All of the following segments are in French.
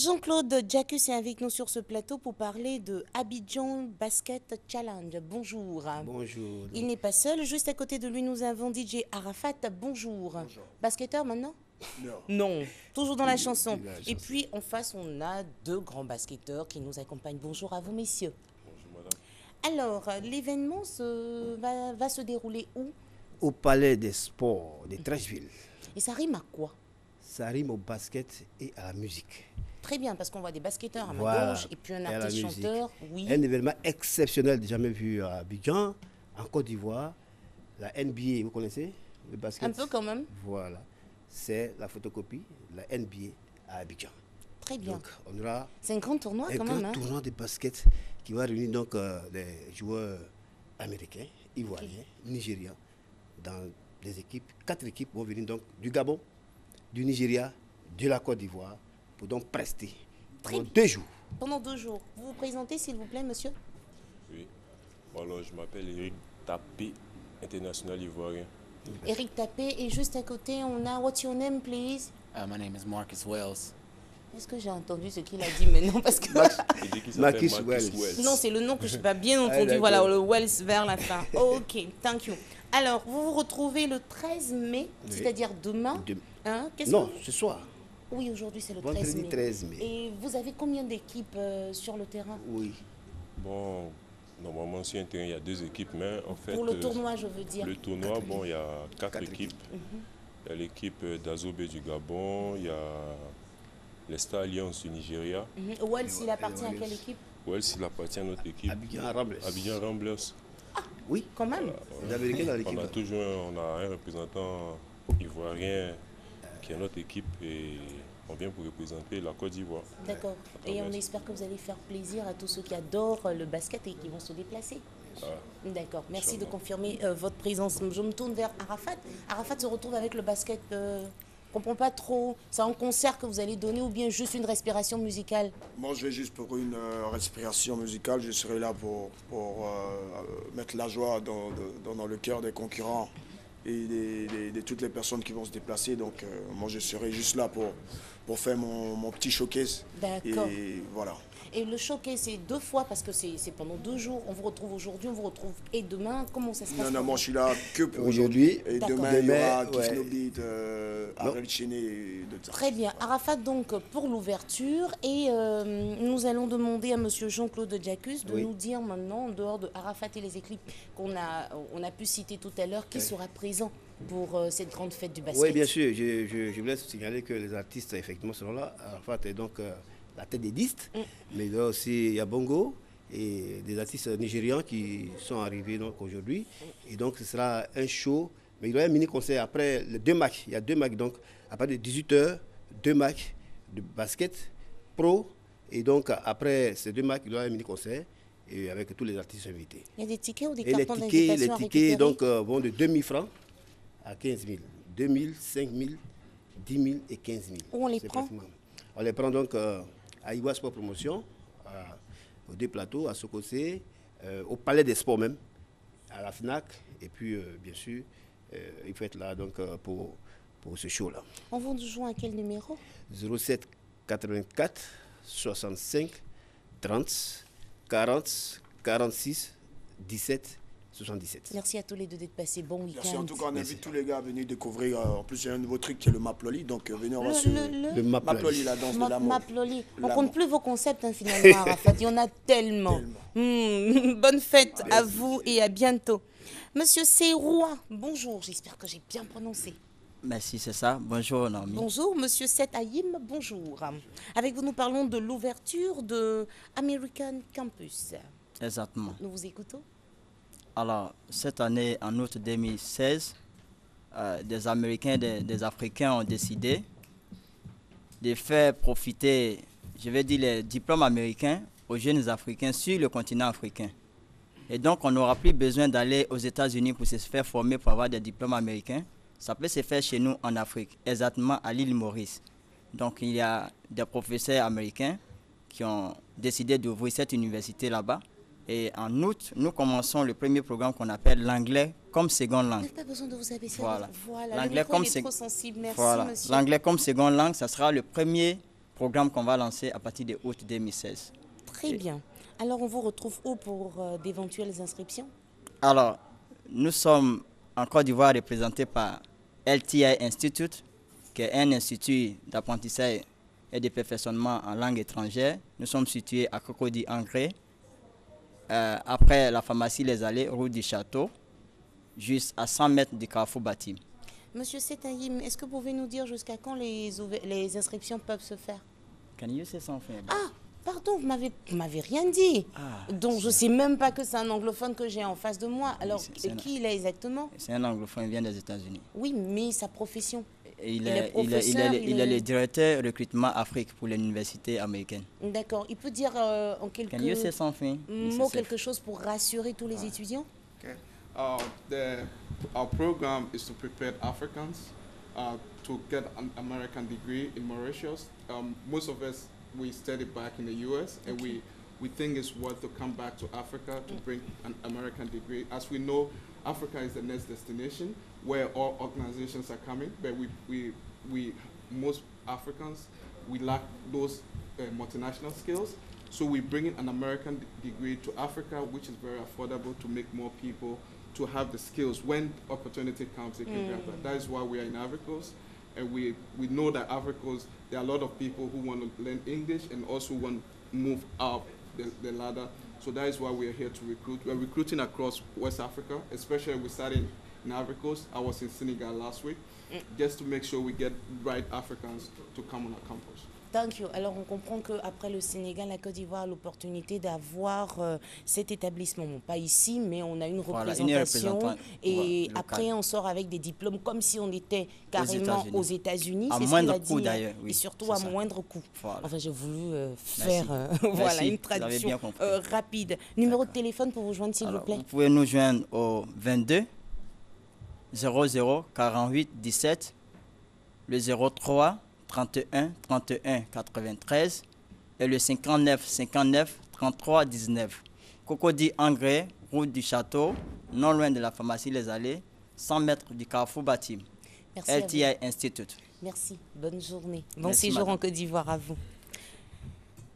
Jean-Claude Jacus est avec nous sur ce plateau pour parler de Abidjan Basket Challenge. Bonjour. Bonjour. Il n'est pas seul. Juste à côté de lui, nous avons DJ Arafat. Bonjour. Bonjour. Basketteur maintenant? Non. Non. Toujours dans la chanson. la chanson. Et puis en face, on a deux grands basketteurs qui nous accompagnent. Bonjour à vous, messieurs. Bonjour madame. Alors, l'événement va se dérouler où? Au Palais des Sports de Trècheville. Et ça rime à quoi? Ça rime au basket et à la musique. Très bien, parce qu'on voit des basketteurs à ma Voilà. gauche et puis un Et à la artiste musique. chanteur. Oui. Un événement exceptionnel jamais vu à Abidjan, en Côte d'Ivoire. La NBA, vous connaissez le basket? Un peu quand même. Voilà. C'est la photocopie de la NBA à Abidjan. Très bien. Donc, on aura C'est un grand tournoi un quand grand même. Hein. tournoi de basket qui va réunir donc les joueurs américains, ivoiriens, nigérians, dans des équipes. 4 équipes vont venir donc du Gabon, du Nigeria, de la Côte d'Ivoire, pour donc prester Très pendant bien. 2 jours. Pendant 2 jours. Vous vous présentez, s'il vous plaît, monsieur? Oui. Bon, alors, je m'appelle Eric Tapé, international ivoirien. Eric Tapé. Et juste à côté, on a What's your name, please? My name is Marcus Wells. Est-ce que j'ai entendu ce qu'il a dit maintenant? Parce que... Il dit qu'il s'appelle Marcus Marcus Wells. Wells. Non, c'est le nom que je n'ai pas bien entendu. d'accord. Voilà, le Wells vers la fin. Ok, thank you. Alors, vous vous retrouvez le 13 mai, Oui. c'est-à-dire demain. De- Hein? Non, ce soir, Oui, aujourd'hui, c'est le 13 vendredi mai. 13 mai. Et vous avez combien d'équipes sur le terrain? Oui. Bon, normalement, sur un terrain, il y a 2 équipes, mais en fait... Pour le tournoi, je veux dire. Le tournoi, bon, il y a 4 Quatre équipes. équipes. Il y a l'équipe d'Azobé du Gabon, il y a les Star Alliance du Nigeria. Mhm. Wells, il appartient à Wells. quelle équipe? Wells, il appartient à notre équipe. Abidjan Ramblers. Abidjan Ramblers. Oui, Quand même. les Américains dans l'équipe. On a un représentant ivoirien qui est notre équipe et on vient pour représenter la Côte d'Ivoire. D'accord. Et on merci. espère que vous allez faire plaisir à tous ceux qui adorent le basket et qui vont se déplacer. D'accord. Merci de confirmer votre présence. Je me tourne vers Arafat. Arafat se retrouve avec le basket. Je comprends pas trop. C'est un concert que vous allez donner ou bien juste une respiration musicale? Moi, je vais juste pour une respiration musicale. Je serai là pour mettre la joie dans le cœur des concurrents et de toutes les personnes qui vont se déplacer. Donc, moi, je serai juste là pour faire mon petit showcase. D'accord. Et voilà. Et le showcase, c'est 2 fois parce que c'est pendant 2 jours. On vous retrouve aujourd'hui, on vous retrouve et demain. Comment ça se passe? Non, moi, je suis là que pour Aujourd'hui. aujourd'hui. Et D'accord. demain, il y aura Demain, ouais. Kisnobit, Arel Chené et d'autres. Très bien. Arafat, donc, pour l'ouverture. Et nous allons demander à monsieur Jean-Claude Jacus de Oui. nous dire maintenant, en dehors de Arafat et les équipes on a pu citer tout à l'heure, qui sera présent pour cette grande fête du basket. Oui, bien sûr. Je voulais signaler que les artistes, effectivement, seront là. Arafat est donc la tête des listes. Mais il y a aussi Yabongo et des artistes nigérians qui sont arrivés donc aujourd'hui. Et donc, ce sera un show. Mais il y aura un mini-concert après les 2 matchs. Il y a 2 matchs. Donc, à partir de 18h, 2 matchs de basket pro. Et donc, après ces 2 matchs, il y aura un mini-concert et avec tous les artistes invités. Il y a des tickets ou des Et les cartons tickets, d'invitation à récupérer? donc, vont de 2 000 francs à 15 000. 2 000, 5 000, 10 000 et 15 000. Où on les C'est prend? pratiquement. On les prend donc à Iwa Sport Promotion, au deux plateaux, à Sokosé, au Palais des Sports même, à la FNAC. Et puis, bien sûr, il faut être là donc, pour ce show-là. On vous joint à quel numéro? 07 84 65 30 40 46 17 77. Merci à tous les deux d'être passés. Bon week-end. Merci. En tout cas, on invite tous les gars à venir découvrir. En plus, il y a un nouveau truc qui est le Maploli. Donc, venez, on va se... Le Maploli. Maploli, la danse de l'amour. Maploli. On L'amour. compte plus vos concepts finalement, Arafat. Il y en a tellement. Bonne fête à vous et à bientôt. Monsieur Serrois, bonjour. J'espère que j'ai bien prononcé. Merci, c'est ça. Bonjour, Naomi. Bonjour, monsieur Seth Ayim, bonjour. Avec vous, nous parlons de l'ouverture de American Campus. Exactement. Nous vous écoutons. Alors, cette année, en août 2016, des Américains, des Africains ont décidé de faire profiter, je vais dire, les diplômes américains aux jeunes Africains sur le continent africain. Et donc, on n'aura plus besoin d'aller aux États-Unis pour se faire former pour avoir des diplômes américains. Ça peut se faire chez nous en Afrique, exactement à l'île Maurice. Donc, il y a des professeurs américains qui ont décidé d'ouvrir cette université là-bas. Et en août, nous commençons le premier programme qu'on appelle l'anglais comme seconde Vous langue. n'avez pas besoin de vous abaisser. Voilà. Voilà. L'anglais Le micro, comme il est c'est- trop sensible. Merci, Voilà. monsieur. L'anglais comme seconde langue, ça sera le premier programme qu'on va lancer à partir de août 2016. Très bien. Alors, on vous retrouve où pour d'éventuelles inscriptions? Alors, nous sommes en Côte d'Ivoire représentés par LTI Institute, qui est un institut d'apprentissage et de perfectionnement en langue étrangère. Nous sommes situés à Cocody-Angré, après la pharmacie Les Allées, rue du Château, juste à 100 mètres du carrefour Batim. Monsieur Setaïm, est-ce que vous pouvez nous dire jusqu'à quand les inscriptions peuvent se faire? Can you say something? Ah, pardon, vous m'avez rien dit. Donc, je ne sais même pas que c'est un anglophone que j'ai en face de moi. Alors, qui il est exactement? C'est un anglophone, il vient des États-Unis. Oui, mais sa profession? Il est le directeur recrutement Afrique pour l'université américaine. D'accord. Il peut dire en quelques mots quelque chose pour rassurer tous les étudiants? Okay. Our program is to prepare Africans to get an American degree in Mauritius. Most of us, we study back in the US, and we think it's worth to come back to Africa to bring an American degree. As we know, Africa is the next destination where all organizations are coming, but most Africans, we lack those multinational skills. So we bring in an American degree to Africa, which is very affordable to make more people to have the skills. When opportunity comes, they can grab that. That is why we are in Ivory Coast. And we know that Ivory Coast, there are a lot of people who want to learn English and also want to move up the ladder. So that is why we are here to recruit. We're recruiting across West Africa, especially we started in Ivory Coast. I was in Senegal last week, just to make sure we get right Africans to come on our campus. Thank you. Alors, on comprend qu'après le Sénégal, la Côte d'Ivoire a l'opportunité d'avoir cet établissement. Bon, pas ici, mais on a une représentation. Et après, on sort avec des diplômes comme si on était carrément aux États-Unis. À moindre coût, d'ailleurs. Et surtout à moindre coût. Voilà. Enfin, j'ai voulu faire voilà, une traduction rapide. Numéro de téléphone pour vous joindre, s'il vous plaît. Vous pouvez nous joindre au 22 00 48 17, le 03 31 31 93 et le 59 59 33 19. Cocody-Angré, route du Château, non loin de la pharmacie Les Allées, 100 mètres du carrefour Batim. LTI Institute. Merci, bonne journée. Bon séjour en Côte d'Ivoire à vous.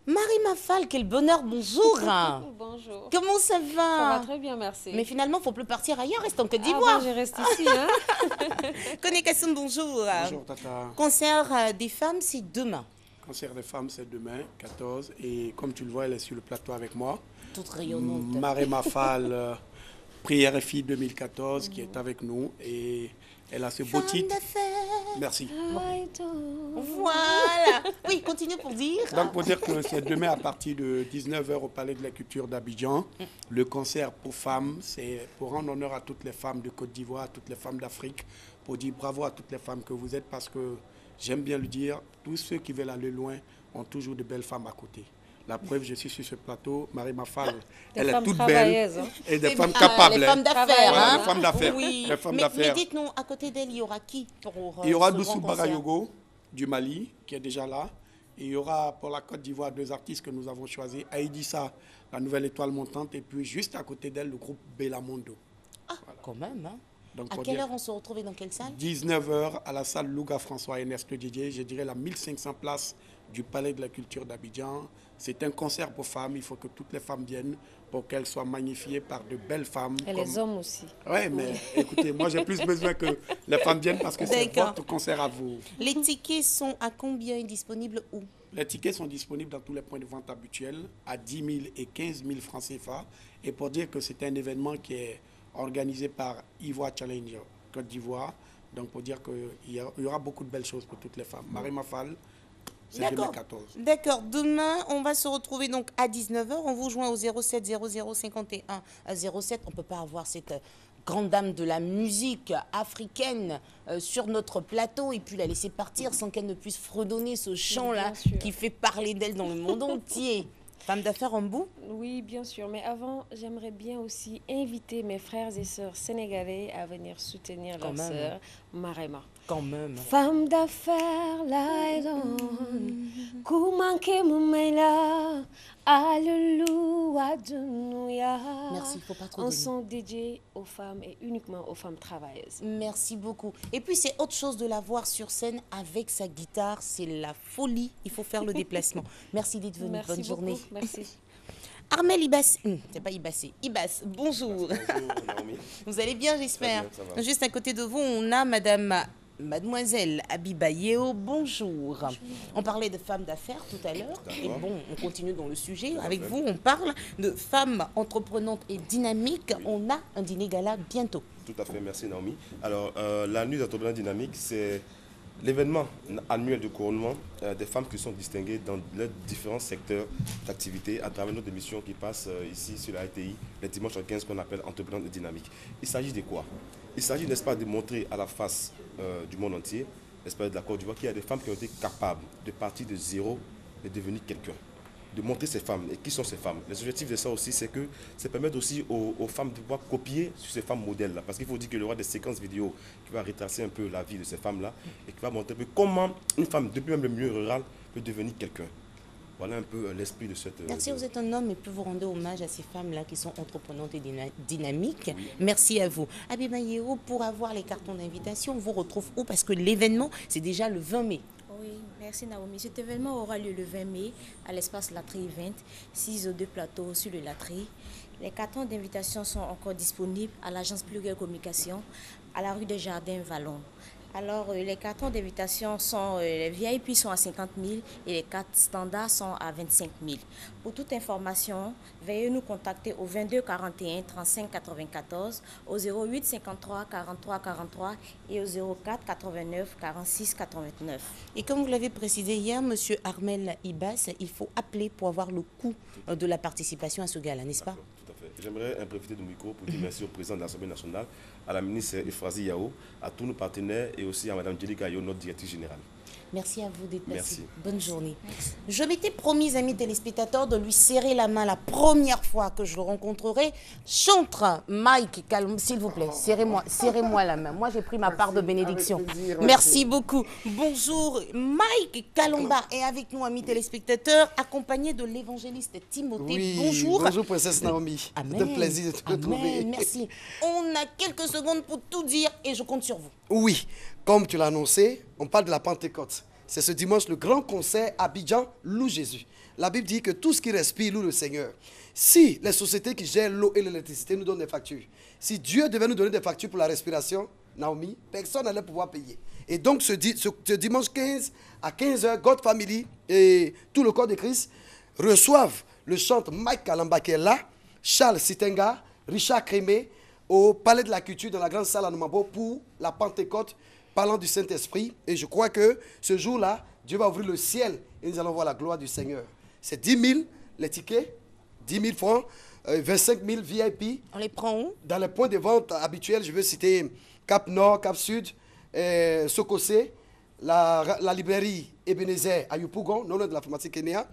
Marie Mafal, quel bonheur, bonjour. Bonjour. Comment ça va? Ça va très bien, merci. Mais finalement, il ne faut plus partir ailleurs, reste en Côte d'Ivoire. Je reste ici. Hein. Kone Kassoum, bonjour. Bonjour, Tata. Concert des femmes, c'est demain. Concert des femmes, c'est demain, 14. Et comme tu le vois, elle est sur le plateau avec moi. Toute rayonnante. Marie Mafal, Prière et Fille 2014, qui est avec nous. Et elle a ce beau titre. Merci. Voilà. Oui, continue pour dire. Donc, pour dire que c'est demain à partir de 19h au Palais de la Culture d'Abidjan. Le concert pour femmes, c'est pour rendre honneur à toutes les femmes de Côte d'Ivoire, à toutes les femmes d'Afrique, pour dire bravo à toutes les femmes que vous êtes, parce que j'aime bien le dire, tous ceux qui veulent aller loin ont toujours de belles femmes à côté. La preuve, je suis sur ce plateau, Marie Mafal, elle est toute belle, hein. et des femmes capables. Les femmes d'affaires. Voilà, Hein. les femmes d'affaires. Oui. Les femmes Mais dites-nous, à côté d'elle, il y aura qui pour il y aura ce Doussou grand concert? Bagayogo du Mali, qui est déjà là. Et il y aura pour la Côte d'Ivoire 2 artistes que nous avons choisis. Aïdissa, la nouvelle étoile montante, et puis juste à côté d'elle, le groupe Bellamondo. Ah, voilà. Quand même. Hein. Donc, à quelle heure on se retrouve et dans quelle salle? 19h à la salle Louga François Ernest Didier, je dirais la 1500 places du Palais de la Culture d'Abidjan. C'est un concert pour femmes, il faut que toutes les femmes viennent pour qu'elles soient magnifiées par de belles femmes. Et les hommes aussi. Oui, mais écoutez, moi j'ai plus besoin que les femmes viennent parce que c'est votre concert à vous. Les tickets sont à combien et disponibles où? Les tickets sont disponibles dans tous les points de vente habituels à 10 000 et 15 000 francs CFA. Et pour dire que c'est un événement qui est organisé par Ivoire Challenge Côte d'Ivoire. Donc pour dire qu'il y aura beaucoup de belles choses pour toutes les femmes. Marie Mafal, c'est demain 14. D'accord. Demain, on va se retrouver donc à 19h. On vous joint au 07 00 51 07. On ne peut pas avoir cette grande dame de la musique africaine sur notre plateau et puis la laisser partir sans qu'elle ne puisse fredonner ce chant-là qui fait parler d'elle dans le monde entier. Femme d'affaires en bout? Oui, bien sûr. Mais avant, j'aimerais bien aussi inviter mes frères et sœurs sénégalais à venir soutenir leur sœur Marema. Quand même. Femme d'affaires, la donne. Kou manqué mon maila. Alléluia, Alléluia. Merci, il ne faut pas trop On donner. sont dédiés aux femmes et uniquement aux femmes travailleuses. Merci beaucoup. Et puis, c'est autre chose de la voir sur scène avec sa guitare. C'est la folie. Il faut faire le déplacement. Merci d'être venu. Merci Bonne beaucoup. journée. Merci. Armel Ibas, c'est pas Ibassé, Ibas, bonjour. Bonjour Naomi. Vous allez bien, j'espère. Très bien, ça va. Juste à côté de vous, on a Mademoiselle Abiba Yeo, bonjour. On parlait de femmes d'affaires tout à l'heure. Et bon, on continue dans le sujet. Avec vous, on parle de femmes entreprenantes et dynamiques. On a un dîner gala bientôt. Tout à fait, merci Naomi. Alors, la nuit d'entrepreneurs dynamiques, c'est l'événement annuel de couronnement des femmes qui sont distinguées dans les différents secteurs d'activité à travers notre émission qui passe ici sur la RTI les dimanches à 15 qu'on appelle Entrepreneurs dynamiques. Il s'agit de quoi? Il s'agit, n'est-ce pas, de montrer à la face du monde entier, n'est-ce pas, de la Côte d'Ivoire, qu'il y a des femmes qui ont été capables de partir de zéro et devenir quelqu'un. De montrer ces femmes et qui sont ces femmes. Les objectifs de ça aussi, c'est que ça permet aussi aux femmes de pouvoir copier sur ces femmes modèles-là. Parce qu'il faut dire qu'il y aura des séquences vidéo qui vont retracer un peu la vie de ces femmes-là et qui va montrer un peu comment une femme, depuis même le milieu rural, peut devenir quelqu'un. Voilà un peu l'esprit de cette... Merci, vous êtes un homme et puis vous rendez hommage à ces femmes-là qui sont entreprenantes et dynamiques. Oui. Merci à vous. Abiba Yeo, pour avoir les cartons d'invitation, on vous retrouve où? Parce que l'événement, c'est déjà le 20 mai. Oui, merci Naomi. Cet événement aura lieu le 20 mai à l'espace Latry Event, 602 plateaux sur le Latry. Les cartons d'invitation sont encore disponibles à l'agence Pluriel Communication, à la rue des Jardins, Vallon. Alors, les cartons d'invitation sont, les VIP sont à 50 000 et les cartes standards sont à 25 000. Pour toute information, veuillez nous contacter au 22 41 35 94, au 08 53 43 43 et au 04 89 46 89. Et comme vous l'avez précisé hier, Monsieur Armel Ibas, il faut appeler pour avoir le coût de la participation à ce gala, n'est-ce pas? Tout à fait. J'aimerais profiter du micro pour dire merci au président de l'Assemblée nationale, à la ministre Euphrasie Yao, à tous nos partenaires et aussi à Mme Djelika Yao, notre directrice générale. Merci à vous d'être passé. Merci. Bonne journée. Merci. Je m'étais promis, amis téléspectateurs, de lui serrer la main la première fois que je le rencontrerai. Chantre Mike, calme, s'il vous plaît, serrez-moi la main. Moi, j'ai pris ma part de bénédiction. Merci beaucoup. Bonjour, Mike Kalomba est avec nous, amis téléspectateurs, accompagné de l'évangéliste Timothée. Oui, bonjour. Bonjour, princesse Naomi. C'est un plaisir de te retrouver. Merci. On a quelques secondes pour tout dire et je compte sur vous. Oui, comme tu l'as annoncé, on parle de la Pentecôte. C'est ce dimanche le grand concert Abidjan loue Jésus. La Bible dit que tout ce qui respire loue le Seigneur. Si les sociétés qui gèrent l'eau et l'électricité nous donnent des factures, si Dieu devait nous donner des factures pour la respiration, Naomi, personne n'allait pouvoir payer. Et donc ce dimanche 15 à 15h, God Family et tout le corps de Christ reçoivent le chanteur Mike Kalamba qui est là, Charles Sitenga, Richard Crémé, au Palais de la Culture, dans la grande salle à Numabo pour la Pentecôte, parlant du Saint-Esprit. Et je crois que ce jour-là, Dieu va ouvrir le ciel et nous allons voir la gloire du Seigneur. C'est 10 000 les tickets, 10 000 francs, 25 000 VIP. On les prend où? Dans les points de vente habituels, je veux citer Cap Nord, Cap Sud, Sokosé, la librairie Ebenezer à Yopougon, non loin de la pharmacie Kenya.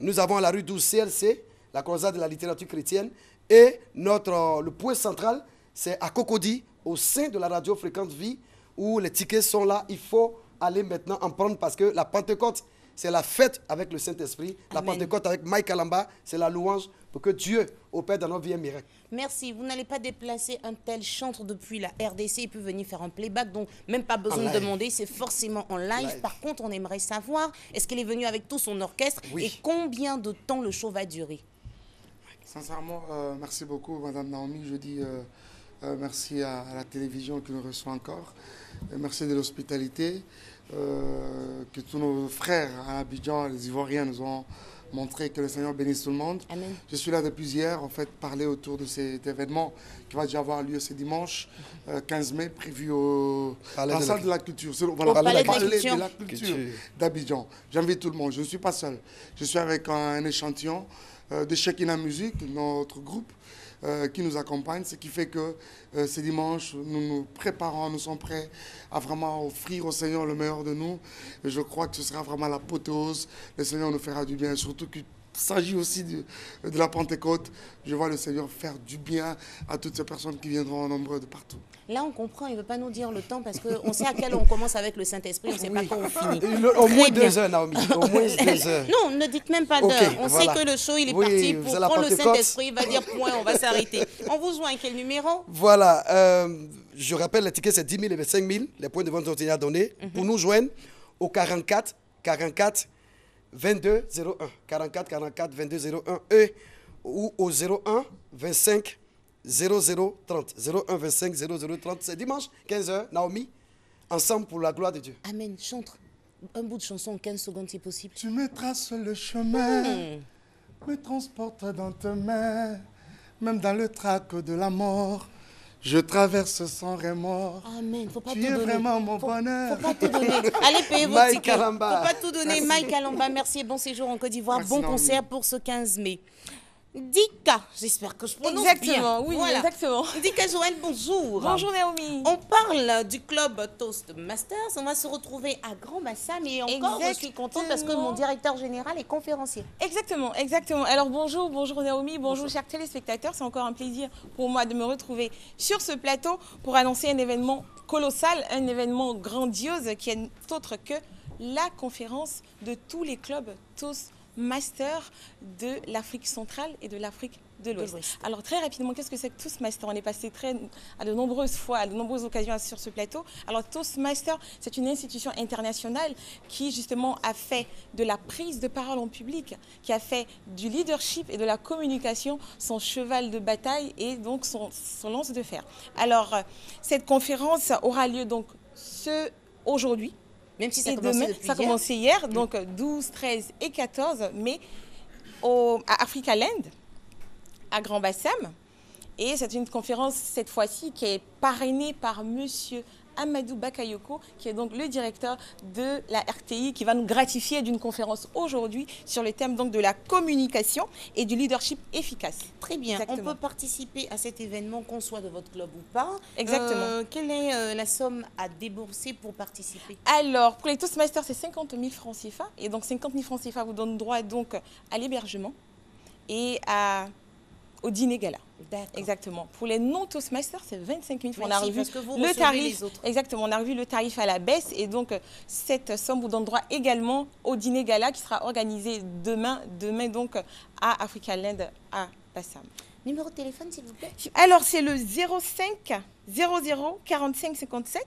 Nous avons à la rue 12 CLC, la croisade de la littérature chrétienne. Et le point central, c'est à Cocody, au sein de la radio Fréquente Vie, où les tickets sont là. Il faut aller maintenant en prendre parce que la Pentecôte, c'est la fête avec le Saint-Esprit. La Pentecôte avec Mike Kalamba, c'est la louange pour que Dieu opère dans nos vies un miracle. Merci. Vous n'allez pas déplacer un tel chanteur depuis la RDC. Il peut venir faire un playback, donc même pas besoin de demander. C'est forcément en live. Par contre, on aimerait savoir, est-ce qu'il est venu avec tout son orchestre et combien de temps le show va durer? Sincèrement, merci beaucoup, Madame Naomi. Je dis merci à la télévision qui nous reçoit encore. Merci de l'hospitalité que tous nos frères à Abidjan, les Ivoiriens, nous ont montré. Que le Seigneur bénisse tout le monde. Amen. Je suis là depuis hier, en fait, parler autour de cet événement qui va déjà avoir lieu ce dimanche, 15 mai, prévu à la salle de la culture. Voilà, au Palais de la culture d'Abidjan. J'invite tout le monde. Je ne suis pas seul. Je suis avec un échantillon de Shekinah Music, notre groupe qui nous accompagne, ce qui fait que ce dimanche, nous nous préparons, nous sommes prêts à vraiment offrir au Seigneur le meilleur de nous. Et je crois que ce sera vraiment l'apothéose. Le Seigneur nous fera du bien, surtout que s'agit aussi de la Pentecôte, je vois le Seigneur faire du bien à toutes ces personnes qui viendront en nombre de partout. Là, on comprend, il ne veut pas nous dire le temps parce qu'on sait à quel on commence avec le Saint-Esprit, on ne sait pas quand on finit. Au moins 2 heures, Naomi. Au moins 2 heures. Non, ne dites même pas d'heure. On sait que le show, il est parti pour prendre le Saint-Esprit. Il va dire point, on va s'arrêter. On vous joint quel numéro? Voilà. Je rappelle, les tickets, c'est 10 000 et 25 000. Les points de vente sont déjà donnés. Pour nous joindre au 44 44 22 01. 44 44 22 01 ou au 01 25 00 30. 01 25 00 30. C'est dimanche, 15h, Naomi, ensemble pour la gloire de Dieu. Amen. Chante un bout de chanson en 15 secondes si possible. Tu me traces le chemin, me transportes dans tes mains, même dans le trac de la mort. Je traverse sans remords. Amen. Faut pas tu tout es donner. vraiment mon bonheur. Faut pas tout donner. Allez, payez vos Mike tickets. Kalamba. Faut pas tout donner. Merci. Mike Kalamba, merci et bon séjour en Côte d'Ivoire. Merci, Bon Naomi. concert pour ce 15 mai. Dika, j'espère que je prononce Exactement, bien. oui, Voilà. exactement. Dika Joël, bonjour. Bonjour Naomi. On parle du club Toastmasters. On va se retrouver à Grand Bassam et encore, je suis contente parce que mon directeur général est conférencier. Exactement, exactement. Alors bonjour Naomi, bonjour chers téléspectateurs. C'est encore un plaisir pour moi de me retrouver sur ce plateau pour annoncer un événement colossal, un événement grandiose qui est autre que la conférence de tous les clubs Toastmasters de l'Afrique centrale et de l'Afrique de l'Ouest. Alors très rapidement, qu'est-ce que c'est que Toastmaster? On est passé à de nombreuses fois, à de nombreuses occasions sur ce plateau. Alors Toastmaster, c'est une institution internationale qui justement a fait de la prise de parole en public, qui a fait du leadership et de la communication son cheval de bataille et donc son lance de fer. Alors cette conférence aura lieu donc aujourd'hui. Même si ça et a commencé demain, depuis ça a hier. commencé hier, donc 12, 13 et 14 mai à Africa Land, à Grand Bassam. Et c'est une conférence, cette fois-ci, qui est parrainée par monsieur Amadou Bakayoko, qui est donc le directeur de la RTI, qui va nous gratifier d'une conférence aujourd'hui sur le thème donc de la communication et du leadership efficace. Très bien. Exactement. On peut participer à cet événement, qu'on soit de votre club ou pas. Exactement. Quelle est la somme à débourser pour participer? Alors, pour les Toastmasters, c'est 50 000 francs CFA. Et donc, 50 000 francs CFA vous donne droit donc à l'hébergement et au dîner gala. Exactement. Pour les non-Toastmasters, c'est 25 000 francs. On a revu parce que vous le recevez tarif. les autres. Exactement. On a revu le tarif à la baisse. Et donc, cette somme vous donne droit également au dîner gala qui sera organisé demain donc à Africa Land à Bassam. Numéro de téléphone, s'il vous plaît. Alors, c'est le 05 00 45 57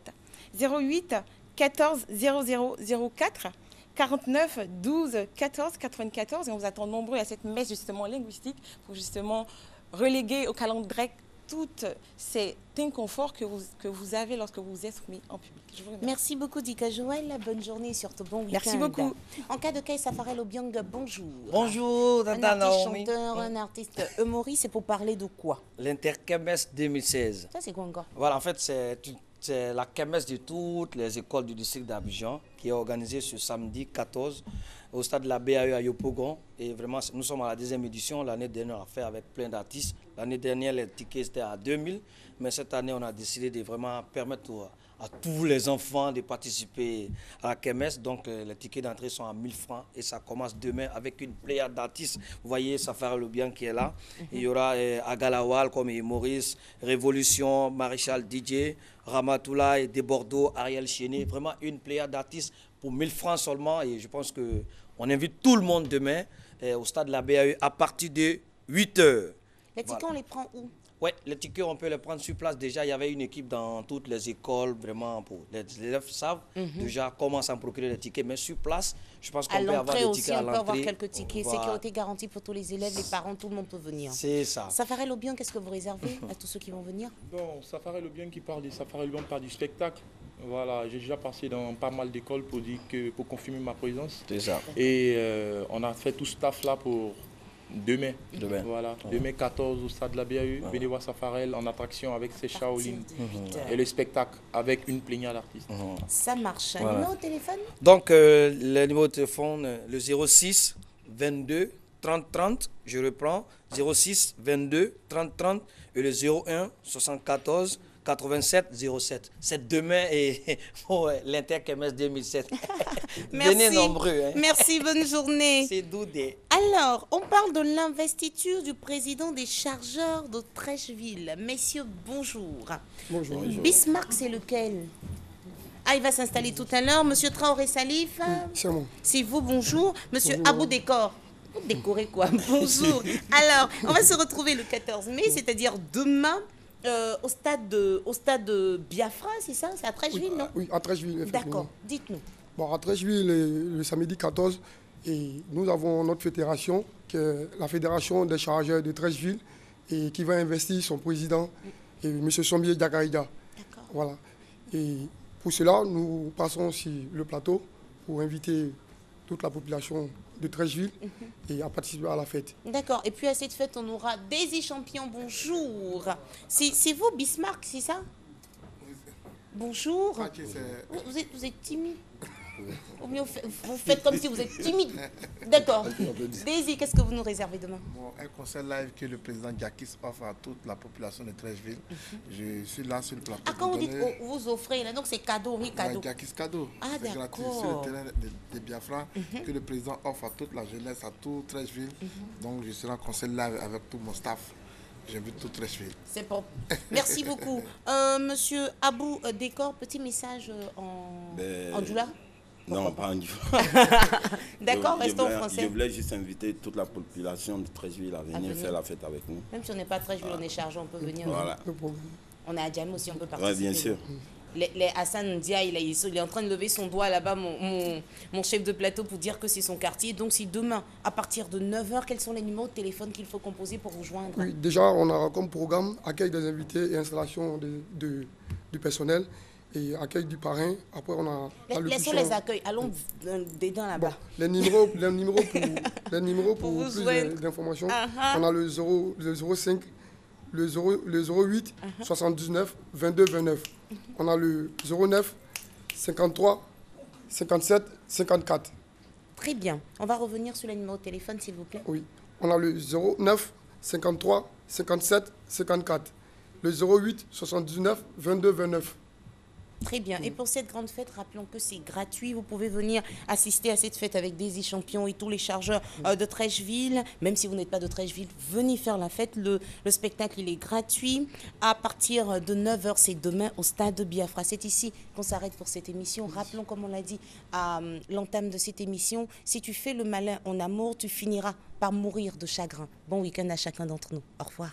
08 14 00 04 49 12 14 94 et on vous attend nombreux à cette messe justement linguistique pour justement reléguer au calendrier grec toutes ces inconforts que vous avez lorsque vous vous exprimez en public. Je vous remercie. Merci beaucoup, Dika Joël. Bonne journée et surtout bon week-end. Merci beaucoup. En cas de cas, Safarel Obiang, bonjour. Bonjour, Un Tata artiste Naomi. chanteur, un artiste humoriste, c'est pour parler de quoi? L'Interkemès 2016. Ça, c'est quoi encore? Voilà, en fait, c'est la kermesse de toutes les écoles du district d'Abidjan qui est organisée ce samedi 14 au stade de la BAE à Yopougon. Et vraiment, nous sommes à la deuxième édition. L'année dernière, on a fait avec plein d'artistes. L'année dernière, les tickets étaient à 2000. Mais cette année, on a décidé de vraiment permettre à tous les enfants de participer à la kermesse. Donc, les tickets d'entrée sont à 1000 francs. Et ça commence demain avec une pléiade d'artistes. Vous voyez Safari Lobian qui est là. Il y aura Agalawal comme Maurice, Révolution, Maréchal DJ, Ramatoulaye, Desbordeaux, Ariel Chéné. Vraiment une pléiade d'artistes pour 1000 francs seulement. Et je pense qu'on invite tout le monde demain au stade de la BAE à partir de 8 h. Les tickets, on les prend où? Oui, les tickets, on peut les prendre sur place. Déjà, il y avait une équipe dans toutes les écoles, vraiment, pour les élèves savent déjà comment s'en procurer les tickets. Mais sur place, je pense qu'on peut avoir des tickets à l'entrée. On peut avoir quelques tickets. Voilà. Sécurité garantie pour tous les élèves, les parents, tout le monde peut venir. C'est ça. Safarel Obiang, qu'est-ce que vous réservez à tous ceux qui vont venir? Bon, Safarel Obiang qui parle du spectacle. Voilà, j'ai déjà passé dans pas mal d'écoles pour confirmer ma présence. C'est ça. Et on a fait tout ce staff là pour demain. Voilà, demain 14 au stade de la BAE, venez voir Safarel en attraction avec ses Shaolin et le spectacle avec une plénière d'artistes. Ça marche. Voilà. Numéro de téléphone? Donc, le numéro de téléphone, le 06 22 30 30, je reprends, 06 22 30 30 et le 01 74 87 07. C'est demain et l'Interkemès 2007. Merci. Venez nombreux. Hein. Merci, bonne journée. C'est Doudé. À Alors, on parle de l'investiture du président des chargeurs de Trècheville. Messieurs, bonjour. Bonjour. Bismarck, c'est lequel? Ah, il va s'installer tout à l'heure. Monsieur Traoré Salif. C'est moi. C'est vous, bonjour. Monsieur Bonjour. Abou Décor. Vous décorez quoi? Bonjour. Alors, on va se retrouver le 14 mai, c'est-à-dire demain, au stade de Biafra, c'est ça? C'est à Trècheville, non? Oui, à Trècheville, effectivement. D'accord, dites-nous. Bon, à Trècheville, le samedi 14, et nous avons notre fédération, qui est la Fédération des chargeurs de Trècheville, et qui va investir son président, M. Sombier Diakaïda. Voilà. Et pour cela, nous passons sur le plateau pour inviter toute la population de Trècheville et à participer à la fête. D'accord. Et puis à cette fête, on aura Daisy Champion. Bonjour. C'est vous, Bismarck, c'est ça? Bonjour. Vous êtes timide. Au mieux, vous faites comme si vous êtes timide. D'accord. Daisy, qu'est-ce que vous nous réservez demain? Un concert live que le président Diakis offre à toute la population de Trècheville. Je suis là sur le plateau. Ah, quand vous dites vous offrez, là, donc c'est cadeau, oui, cadeau. Diakis cadeau. Ah, c'est gratuit sur le terrain de Biafra que le président offre à toute la jeunesse, à tout Trècheville. Donc je serai en concert live avec tout mon staff. J'invite tout Trècheville. C'est bon. Merci beaucoup. Monsieur Abou Décor, petit message en Djoula? Non, pas en D'accord, restons en français. Je voulais juste inviter toute la population de Trècheville à venir faire la fête avec nous. Même si on n'est pas Trècheville, on est chargé, on peut venir. Voilà. On est à Djamé aussi, on peut participer. Oui, bien sûr. Les Hassan Dia, il est en train de lever son doigt là-bas, mon chef de plateau, pour dire que c'est son quartier. Donc, si demain, à partir de 9h, quels sont les numéros de téléphone qu'il faut composer pour vous joindre? Oui, déjà, on a comme programme accueil des invités et installation du personnel et accueil du parrain. Après, on a Laissons les accueils. Allons dedans là-bas. Bon, les numéros pour plus d'informations. On a le 05, le 08, 79, 22, 29. On a le 09, 53, 57, 54. Très bien. On va revenir sur les numéros de téléphone, s'il vous plaît. Oui. On a le 09, 53, 57, 54. Le 08, 79, 22, 29. Très bien. Et pour cette grande fête, rappelons que c'est gratuit. Vous pouvez venir assister à cette fête avec Daisy Champion et tous les chargeurs de Trècheville. Même si vous n'êtes pas de Trècheville, venez faire la fête. Le spectacle, il est gratuit. À partir de 9h, c'est demain au stade de Biafra. C'est ici qu'on s'arrête pour cette émission. Rappelons, comme on l'a dit à l'entame de cette émission, si tu fais le malin en amour, tu finiras par mourir de chagrin. Bon week-end à chacun d'entre nous. Au revoir.